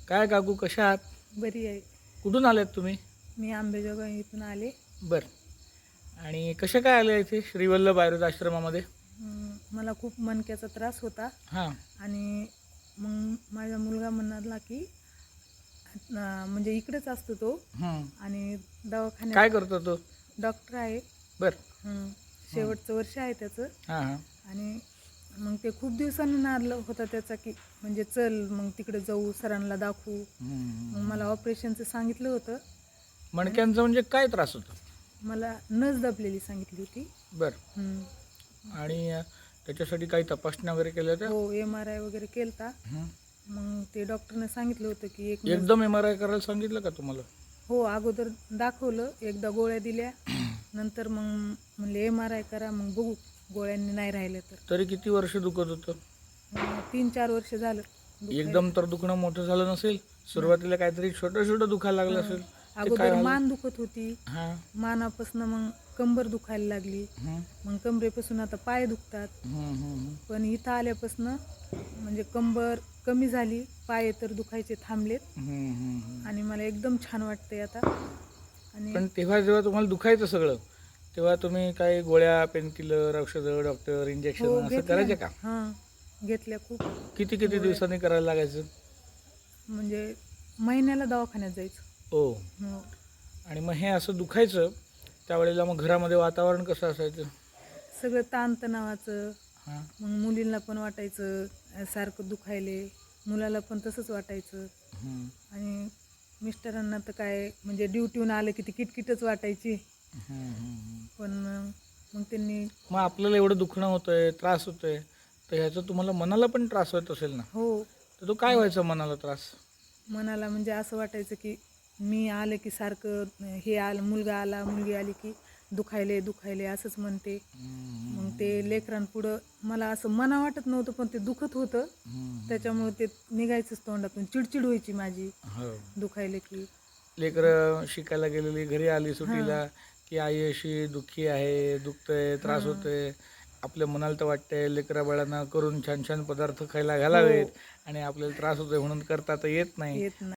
काय काकू कशा आहात? बरी आहे. कुठून आल्यात तुम्ही? मी आंबेजोगाई इथून आले. बर. आणि कशा काय आल्या इथे श्रीवल्लभ आयुर्वेद आश्रमामध्ये? मला खूप मणक्याचा त्रास होता हां. आणि मग माझा मुलगा म्हणाला की म्हणजे इकडेच असतो तो हं. आणि काय दवाखान्यात करतो तो? डॉक्टर आहे. बर. शेवटचं वर्ष आहे त्याचं. हां हां. आणि मग ते खूप दिवसांनी नारलं होता त्याचा की म्हणजे चल मग तिकडे जाऊ, सरांना दाखवू. मग मला ऑपरेशनचं सांगितलं होतं. मणक्यांचा म्हणजे काय त्रास होता? मला नस दबलेली सांगितली होती. बर. हं. आणि त्याच्यासाठी काही तपासण्या वगैरे केल्या होत्या? हो, MRI वगैरे केलता. हं. मग ते डॉक्टरने सांगितलं होतं की एक नस. एकदम MRI करायला सांगितलं का तुम्हाला? हो, अगोदर दाखवलं, एकदा गोळ्या दिल्या, नंतर मग म्हणले MRI करा, मग बघू गोळ्यांनी नाही राहिलं तर. तरी किती वर्ष दुखत होतं? 3-4 वर्ष झालं दुखायला. एकदम तर दुखणं मोठं झालं नसेल? सुरुवातीला काहीतरी छोटं छोटं दुखायला लागलं असेल? ते काय अगोदर झालं? मान दुखत होती. हां. मानापासून मग कंबर दुखायला लागली. हं. मग कमरेपासून आता पाय दुखतात. हं, हं, पण इथं आल्यापासून म्हणजे कंबर कमी झाली, पाय तर दुखायचे थांबलेत हं, हं, हं. आणि मला एकदम छान वाटतंय आता. आणि पण तेव्हा जेव्हा तुम्हाला दुखायचं सगळं, तेव्हा तुम्ही काही गोळ्या, पेनकिलर, औषधं, डॉक्टर, इंजेक्शन हो, असं घेतल्या करायचे ना. का? घेतल्या खूप. किती किती गोळ्या. दिवसांनी करायला लागायचं? म्हणजे महिन्याला दवाखान्यात जायचं. हो. हो. आणि मग हे असं दुखायचं त्यावेळेला मग घरामध्ये वातावरण कसं असायचं? सगळं ताणतणावाचं. हां. मग मुलींना पण वाटायचं सारखं दुखायले, मुलाला पण तसंच वाटायचं. हं, आणि मिस्टरांना तर काय म्हणजे ड्युटीहून आलं की ती किटकिटच वाटायची. हं, हं. पण मग त्यांनी. मग आपल्याला एवढं दुखणं होतंय, त्रास होतोय, तर ह्याचा तुम्हाला मनाला पण त्रास होत असेल ना? हो, तर तो काय व्हायचा मनाला त्रास? मनाला म्हणजे असं वाटायचं की मी आलं की सारखं हे आलं, मुलगा आला, मुलगी आली की दुखायले दुखायले असंच म्हणते. मग ते लेकरांपुढं मला असं मना वाटत नव्हतं, पण ते दुखत होतं. त्याच्यामुळे ते निघायचंच तोंडातून, चिडचिड व्हायची माझी हो. दुखायले की. लेकरं शिकायला गेलेली घरी आली सुट्टीला हां. की आई अशी दुःखी आहे, दुखतंय, त्रास हां. होतोय. आपल्या मनाला तर वाटतंय लेकरा-बाळांना करून छान छान पदार्थ खायला हो. घालावेत आणि आपल्याला त्रास होतोय म्हणून करता तर येत नाही. येत नाही.